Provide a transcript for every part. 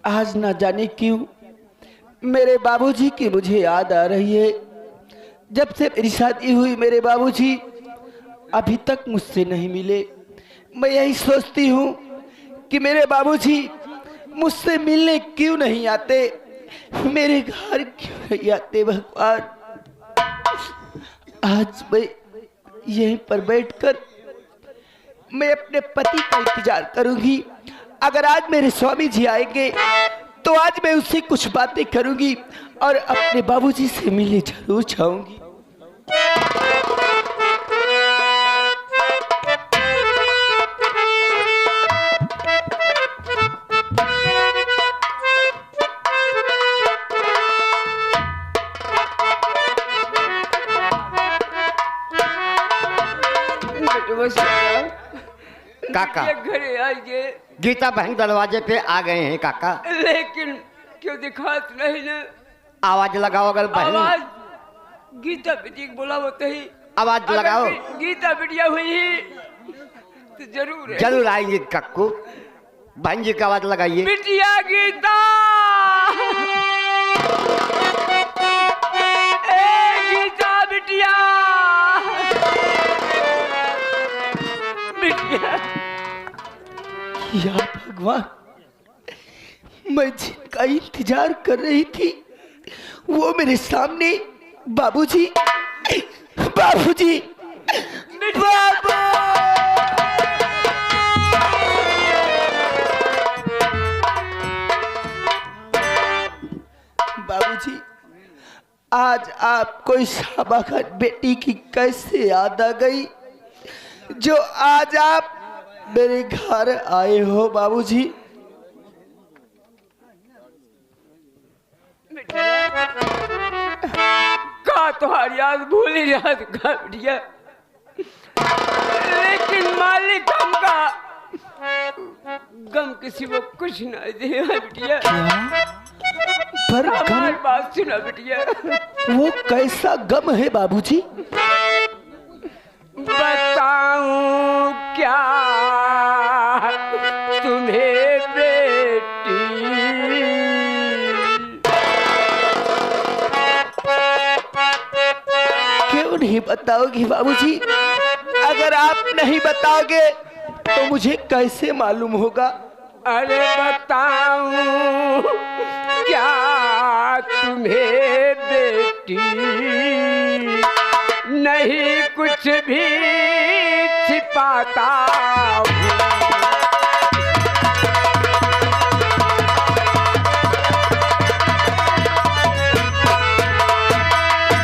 आज ना जाने क्यों मेरे बाबूजी की मुझे याद आ रही है। जब से मेरी शादी हुई मेरे बाबूजी अभी तक मुझसे नहीं मिले। मैं यही सोचती हूँ कि मेरे बाबूजी मुझसे मिलने क्यों नहीं आते, मेरे घर क्यों नहीं आते। भगवान, आज मैं यहीं पर बैठकर मैं अपने पति का इंतजार करूंगी। अगर आज मेरे स्वामी जी आएंगे तो आज मैं उससे कुछ बातें करूंगी और अपने बाबूजी से मिलने जरूर जाऊंगी। काका घरे आइए। गीता बहन दरवाजे पे आ गए हैं काका। लेकिन क्यों दिखात नहीं ना? आवाज लगाओ अगर बहन। आवाज गीता बिटिया को बुलाओ तो ही आवाज लगाओ। गीता बिटिया हुई ही तो जरूर है। जरूर आएंगे कक्कू। बहन जी की आवाज लगाइए। बिटिया गीता, ए गीता बिटिया, बिटिया। या भगवान, मैं जिनका इंतजार कर रही थी वो मेरे सामने। बाबूजी, बाबूजी, बाबू। बाबूजी, आज आपको इस शाबाखान बेटी की कैसे याद आ गई जो आज आप मेरे घर आए हो। बाबूजी, का तुम्हारी याद भूल ही रहा था बिटिया, लेकिन मालिक गम का गम किसी को कुछ ना दे बिटिया। पर हमारी बात सुना बिटिया। वो कैसा गम है बाबूजी? बताऊं क्या तुम्हें बेटी, क्यों नहीं बताओगी बाबूजी? अगर आप नहीं बताओगे तो मुझे कैसे मालूम होगा? अरे बताऊं क्या तुम्हें बेटी, नहीं कुछ भी छिपाता हूँ।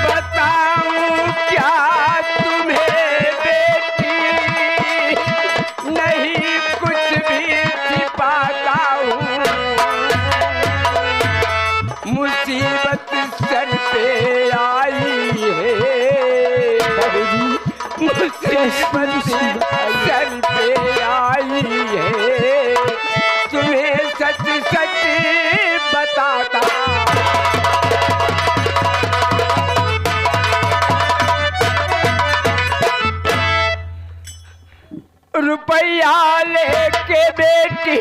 बताऊं क्या तुम्हें बेटी, नहीं कुछ भी छिपाता हूँ। मुसीबत सर पे आई है, मुसीबत सर पे आई है, तुम्हें सच सच बताता। रुपया लेके बेटी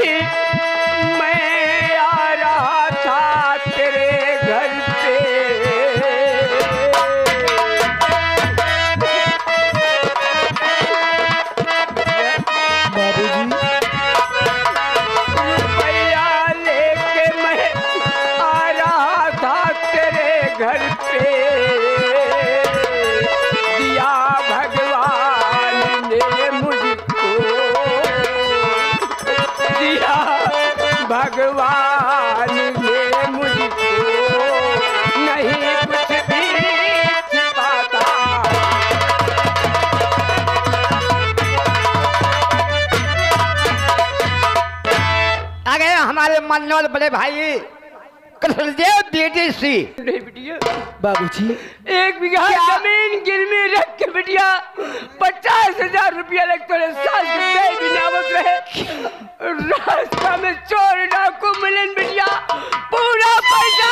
मैं आ रहा था तेरे घर पे, रुपया लेके मैं आ रहा था तेरे घर पे। दिया भगवान ने मुझको, दिया भगवान ने मुझको, नहीं कुछ भी छिपाता। आ गए हमारे मनोल बड़े भाई कृष्णदेव बेटी सी। नहीं बिटिया, बाबूजी, 1 बीघा जमीन गिरवी रख के बिटिया 50,000 रुपया लग तो सास भी नावत रहे। रास्ता में चोर डाकू मिलन बिटिया पूरा पैसा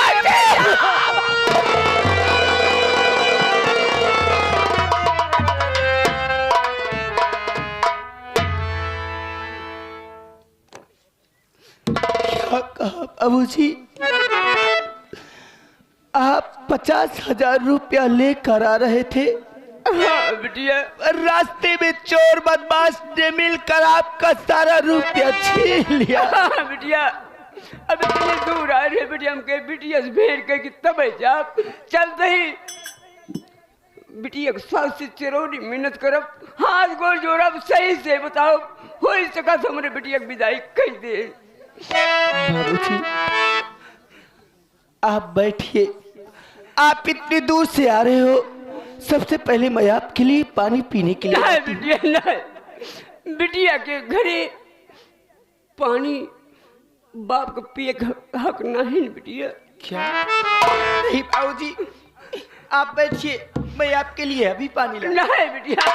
क्या कहा बाबूजी, आप 50,000 रुपया लेकर आ रहे थे। हाँ बिटिया। रास्ते में चोर बदमाश ने मिलकर आपका सारा रुपया छीन लिया। हाँ बिटिया, अब इतने दूर आ रहे बिटिया, हम कहे बिटिया से भेंट करके तब जा चलते ही बिटिया को सास से चिरौनी मिन्नत करब, हाथ गोड़ जोड़ब, सही से बताओ हो ही सका तो हमारे बिटिया की विदाई कह दे। बाबूजी, आप बैठिए। आप इतनी दूर से आ रहे हो, सबसे पहले मैं आपके लिए पानी पीने के लिए नहीं बिटिया नहीं, बिटिया के घरे पानी बाप को पिए का हक नहीं बिटिया। क्या? नहीं बाबूजी, आप बैठिए, मैं आपके लिए अभी पानी ला। नहीं बिटिया।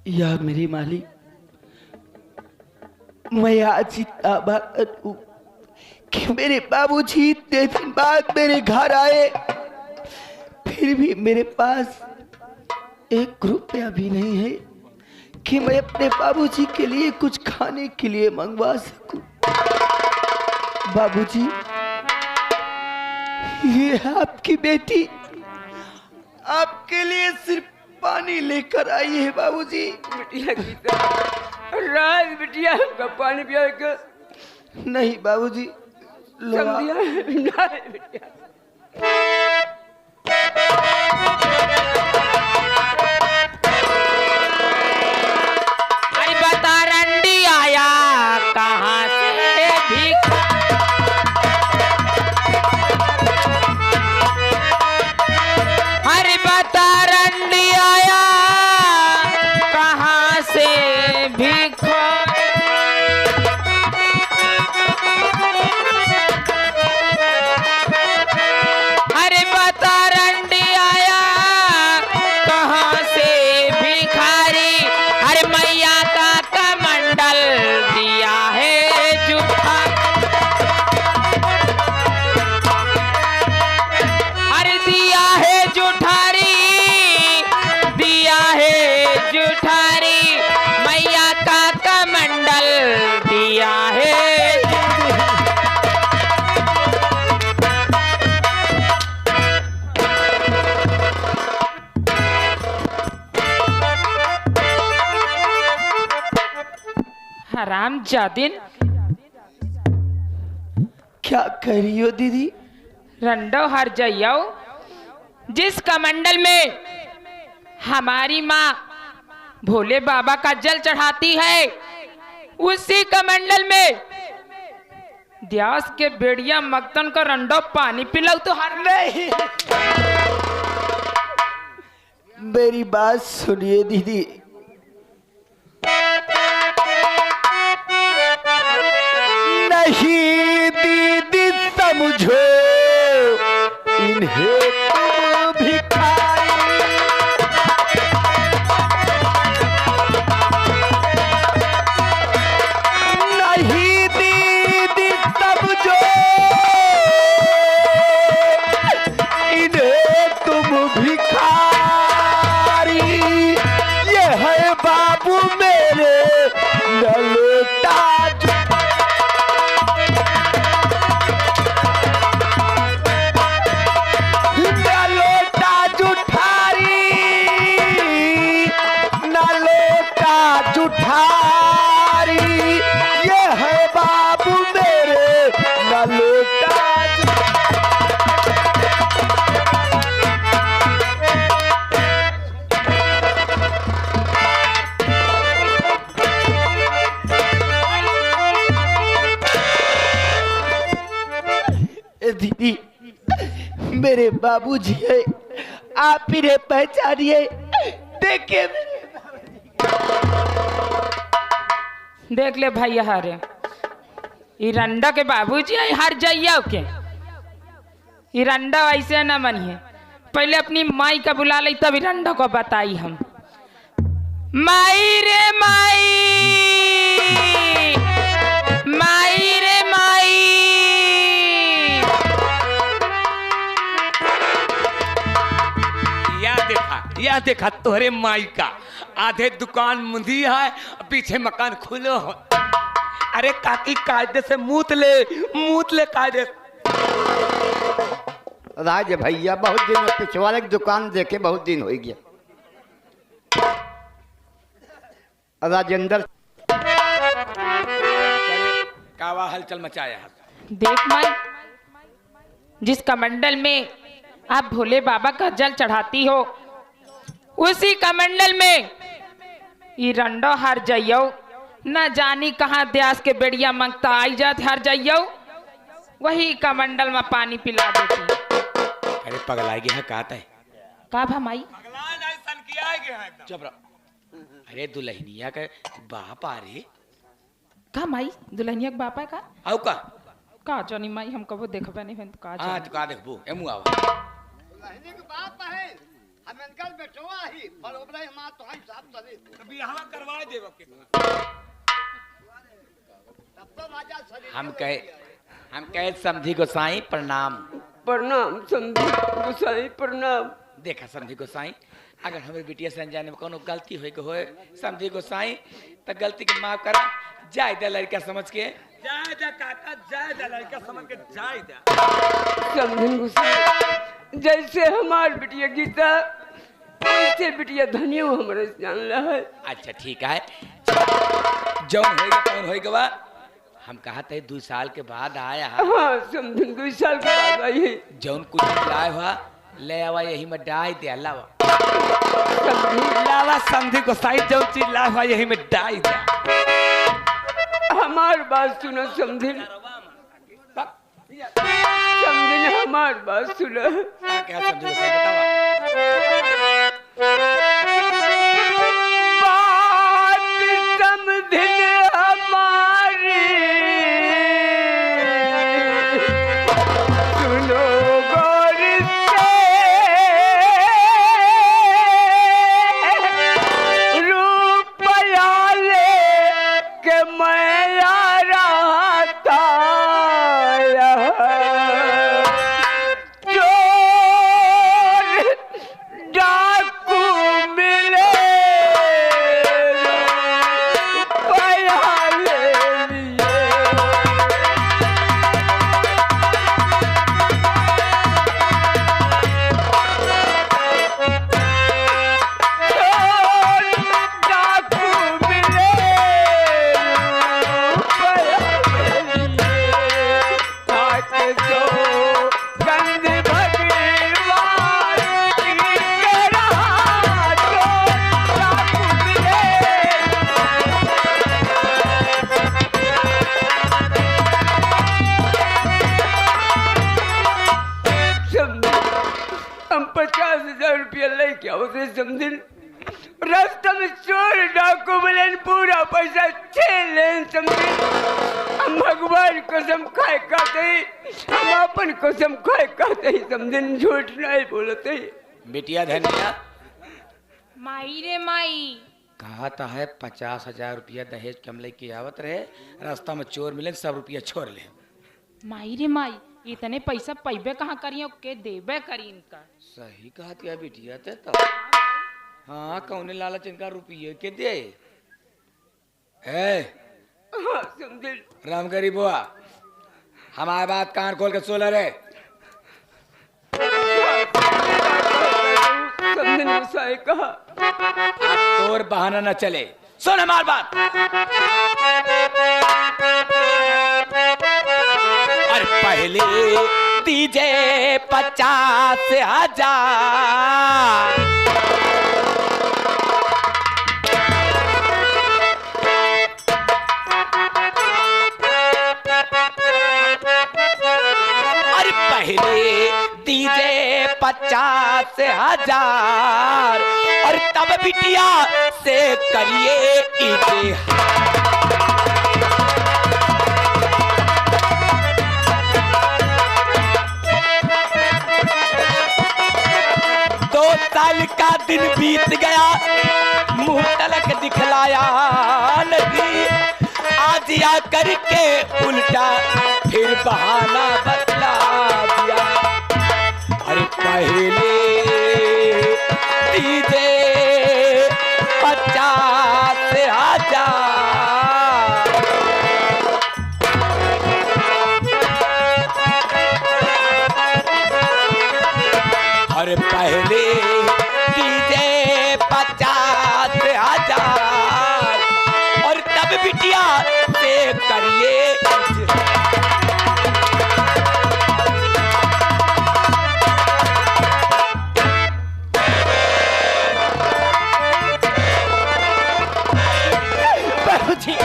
या मेरी मालिक, मैं आज इतना भागत हूँ कि मेरे बाबूजी इतने दिन बाद मेरे घर आए, फिर भी मेरे पास 1 रुपया भी नहीं है कि मैं अपने बाबूजी के लिए कुछ खाने के लिए मंगवा सकूं। बाबूजी, ये आपकी बेटी आपके लिए सिर्फ पानी लेकर आई है। बाबूजी, बिटिया की राज बिटिया का पानी पिया के नहीं बाबूजी, लो कम आप। दिया नहीं बिटिया। अरे बता रंडी आया कहाँ से भीख, अरे बता रंडी आया कहाँ से भीख, अरे बता रंडी आया कहाँ से भिखारी, अरे मैया का कमंडल दिया है जूठा, अरे दिया है जूठारी, दिया है जूठारी, मैया का कमंडल दिया है। हराम जादिन, क्या कह रही हो दीदी? रंडो हर जइयो, जिस कमंडल में हमारी माँ भोले बाबा का जल चढ़ाती है, उसी कमंडल में द्यास के बेड़िया मक्तन का रंडो पानी पिलाओ तो हर नहीं, मेरी बात सुनिए दीदी। नहीं दीदी समझो इन्हें तुम भिखारी, नहीं दीदी समझो इन्हें तुम भिखारी, ये है बाबू मेरे ललोटा जुठारी, ये है बाबू मेरे ललोटा। दीदी, मेरे बाबूजी है, आप इन्हें पहचानिए। देखिए देख ले भाई हारे, ई रंडा के बाबूजी आई हर जाइया के, ये रंडा ऐसे न मनिए, पहले अपनी माई का बुला ली तब रंडा को बताई हम। माई रे माई, माई रे माई। या देखा तोहरे माई का आधे दुकान मुंदी है, पीछे मकान खुलो हो। अरे काकी कायदे से मूत ले कायदे। राज भैया बहुत दिन पिछवाड़े की दुकान देखे बहुत दिन हो गया। राजेंद्र कावा हलचल मचाया है। देख माई, जिस कमंडल में आप भोले बाबा का जल चढ़ाती हो, उसी कमंडल में ये रंडो हर जाइयो, न जानी कहाँ द्यास के बेड़िया मंगता आई जात हर जाइयो, वही कमंडल में पानी पिला देती। अरे पगला गया है कहता है का भा माई? चुप रहो। अरे दुल्हनिया का बाप आ रे का माई? दुल्हनिया के बापा आउ का जानी माई, हम कबो देखबे नहीं तो का हाँ जानी। तो का देखबो एमु आवा बाप है हमें बेटवा ही बरोबर मां तो हम साफ करे बियाह करवा देबो के। तब तो राजा शरीर हम कहे समधी गोसाई प्रणाम। प्रणाम समझी गोसाई प्रणाम। देखा समधी गोसाई, अगर हमारे बिटिया से अनजाने में कोनो गलती होए समधी गोसाई तो गलती के माफ करा। जाए दे लड़का समझ के, जाए दे काका, जाए दे लड़का समझ के, जाए दे। समझन गोसाई, जैसे हमार बिटिया गीता वैसे बिटिया धनिया हमारे जान रहा है। अच्छा ठीक है, जौन होएगा कौन होएगा बा। हम कहते 2 साल के बाद आया है। हाँ समझन 2 साल के बाद आई है। जौन कुछ लाए हुआ ले आवा, यही में डाई दे लावा। समझी लावा समधी गोसाई, जौन चीज लाए हुआ यही में डाई दे। हमार बात सुनो समझिन, समझिन हमार बात सुनो। क्या समझी गोसाई बतावा। बात समझिन हमारी सुनो गौर से, रुपया ले के मैं आ रहा था चोर डाकू मिले, रुपया ले लिए। चोर डाकू मिले, रुपया ले लिए। काट दो गंध भगवान की करा, चोर डाकू मिले। हम 50,000 रुपया लेके आओ थे समझिन, रास्ता में चोर डाकू मिले, पूरा पैसा छीन लेन समझिन। हम भगवान कसम खाए खाते, हम अपन कसम खाए खाते समझिन, झूठ नहीं बोलते। बिटिया धनिया माई रे माई। कहा था है 50,000 रुपया दहेज के हम लेके आवत रहे, रास्ता में चोर मिले, सब रुपया छोड़ ले। माई रे माई, इतने पैसा पैबे कहाँ करियो के देबे करी इनका। सही कहा तिया बिटिया ते तो। हाँ कौने लालच इनका रुपये के दे। हाँ समझिन। रामगरी बुआ, हमारी बात कान खोल के सुन रे। समझिन गुस्साए कहा। अब तोर बहाना न चले, सुन हमारी बात। और पहले दीजिए 50,000, और पहले दीजिए 50,000, और तब बिटिया से करिए इतिहास। दिन बीत गया, मुंह तलक दिखलाया नहीं। आज या करके उल्टा फिर बहाना बतला दिया। अरे पहले दीजिए 50,000, अरे पहले दीजिए 50,000 और तब बिटिया से करिए। बाबूजी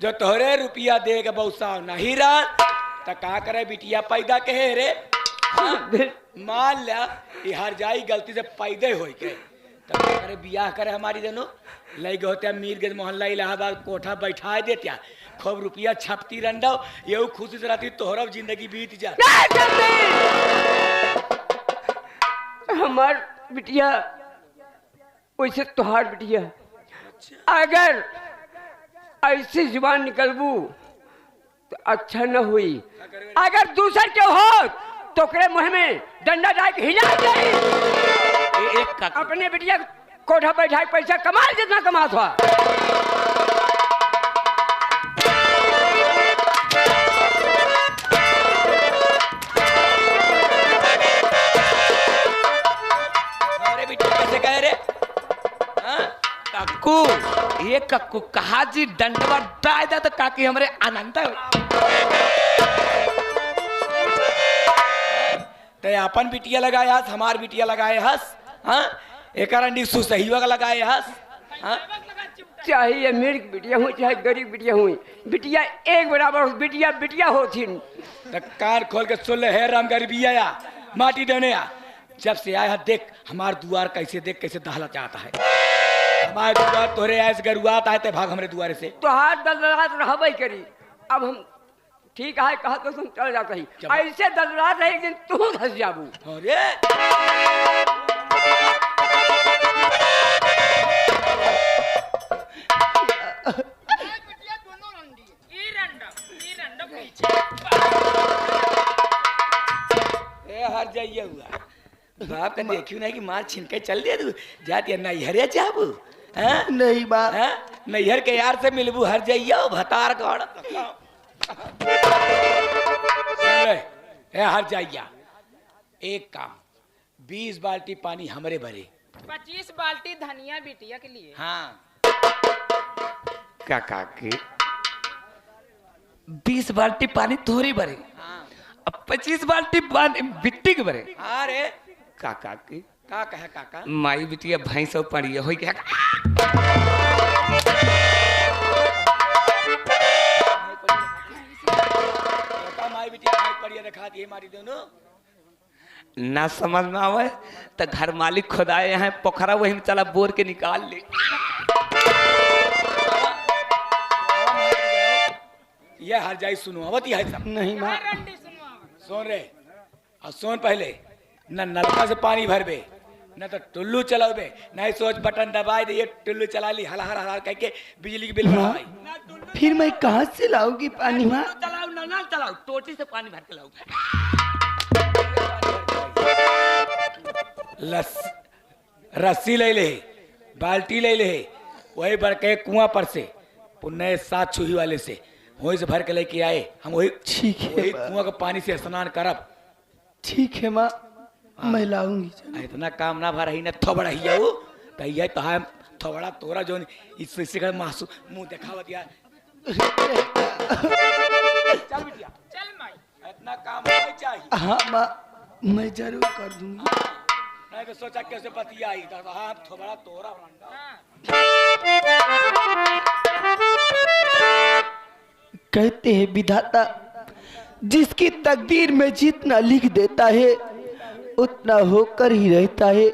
जो तोहरे रुपया देगा बहुसा नहीं रहा तो का करे बिटिया पैदा कहे रे। हाँ? मान लिया ये हर जाई गलती से पैदे हो के तो का करे बियाह करे हमारी दोनों लगे होते मीरगंज मोहल्ला इलाहाबाद कोठा बैठा देतिया खूब रुपया छपती रंडो ये खुशी से रहती तोहरा जिंदगी बीत जा। हमार बिटिया वैसे तोहार बिटिया अगर ऐसी जुबान निकलबू तो अच्छा न हुई। अगर दूसर के हो तो करे मुँह में डंडा डाल के हिला जाए। अपने बिटिया कोठा बैठा पैसा कमा जितना कमा था। अरे बिटिया कैसे कह रे कक्कू ये कक्कू कहा जी डंडवा डाल दे तो काकी हमरे आनंद ते अपन बिटिया लगाए हस हमार बिटिया लगाए हस। हाँ एक सुसहिवा लगाए हस। हाँ चाहे अमीर की बिटिया हो चाहे गरीब बिटिया हुई बिटिया एक बराबर बिटिया बिटिया होती। तो कान खोल के सुन ले हे राम गरीबी आया माटी देने आ जब से आया देख हमार दुआर कैसे देख कैसे दहला चाहता है। हमारे दुआर तोरे ऐसे गरुआत आए थे भाग हमारे दुआरे से तो हाथ दलदलात रहबे करी। अब हम ठीक है कहा तो तुम चल जाता ही ऐसे दलदलात रहे एक दिन तू धस जाबू। अरे बिटिया दोनों रंडी ए हर जाइए हुआ बाप का देखियो नहीं कि मार छीन के चल दिया तू जाती नैहरे जाबू। हाँ नहीं बा हाँ नैहर के यार से मिलबू हर जाइए भतार गढ़ हर जाइया एक काम 20 बाल्टी पानी हमरे भरे 25 बाल्टी धनिया बिटिया के लिए। हाँ काका की 20 बाल्टी पानी थोड़ी भरे हाँ अब 25 बाल्टी पानी बिट्टी के भरे। अरे काका की का कहे काका माई बिटिया भैंस पड़ी हो गया माई बिटिया भाई पढ़िया दिखा दिए हमारी दोनों ना समझ में आवे तो घर मालिक खुदाए हैं पोखरा वही में चला बोर के निकाल ले। ये हर जाई सुनो अवती है सब नहीं माँ सुन रे और सुन पहले न नलका से पानी भरबे न तो टुल्लू चलावे नहीं सोच बटन दबाए दे ये टुल्लू चला ली हला हला हला कह के बिजली की बिल बढ़ाई। फिर मैं कहाँ से लाऊंगी पानी माँ? चलाओ ना चलाओ टोटी से पानी भर के लाओ। रस्सी ले ले बाल्टी ले ले वही भर के कुआं पर से पुण्य 7 छुही वाले से वही से भर के लेके आए हम वही ठीक है वही बा। कुआं के पानी से स्नान करब। ठीक है माँ मैं लाऊंगी। इतना काम ना भर ही न थोबड़ा ही जाऊ तो ये तो है थोबड़ा तोरा जो इससे कर मासू मुंह दिखावत यार चल बिटिया चल माई इतना काम नहीं चाहिए। हाँ माँ मैं जरूर कर दूंगी। नहीं तो सोचा कैसे पतिया आई तो हाँ थोबड़ा तोरा रंडा। कहते हैं विधाता जिसकी तकदीर में जितना लिख देता है उतना होकर ही रहता है।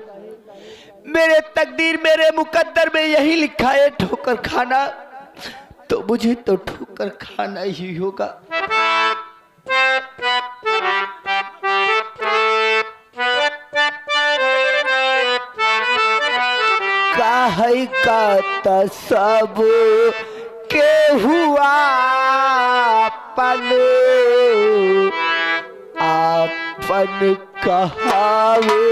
मेरे तकदीर मेरे मुकद्दर में यही लिखा है ठोकर खाना। तो मुझे तो ठोकर खाना ही होगा। काहे का सब के हुआ आपन कहावे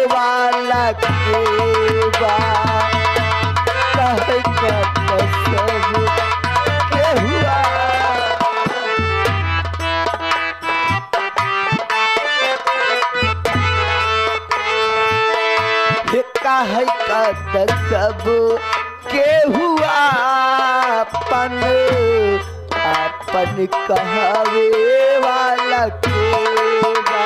वाला के बा। काहे का सब के हुआ काहे का सब के हुआ अपन कहावे वाला के बा।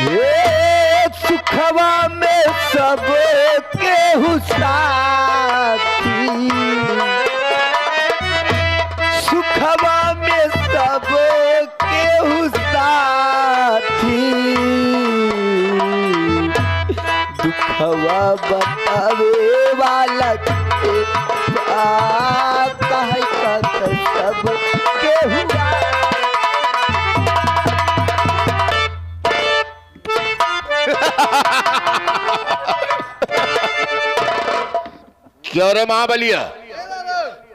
ये सुखवा में सब के साथी, सुखवा में सब के साथी, दुखवा बतावे वाला के काहे का सब के हुआ। क्यों रे महाबलिया?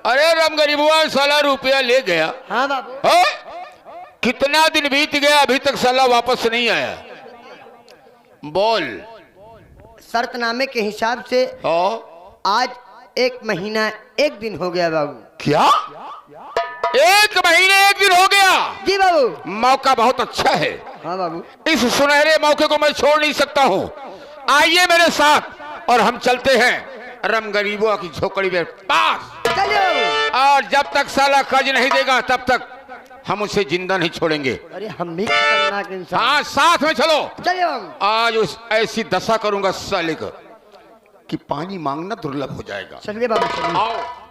अरे राम गरीबुआ साला रुपया ले गया। हाँ बाबू। हो? कितना दिन बीत गया अभी तक साला वापस नहीं आया। बोल। शर्तनामे के हिसाब से हो? आज 1 महीना 1 दिन हो गया बाबू। क्या 1 महीने 1 दिन हो गया? जी बाबू। मौका बहुत अच्छा है। हाँ बाबू। इस सुनहरे मौके को मैं छोड़ नहीं सकता हूँ। आइए मेरे साथ और हम चलते हैं राम गरीबुआ की झोपड़ी में पास। चलिए बाबू। और जब तक साला कर्ज नहीं देगा तब तक हम उसे जिंदा नहीं छोड़ेंगे। अरे हम भी खतरनाक इंसान। हाँ साथ में चलो। चलिए बाबू। आज उस ऐसी दशा करूंगा साले को कि पानी मांगना दुर्लभ हो जाएगा। चलिए बाबू चलिए। आओ।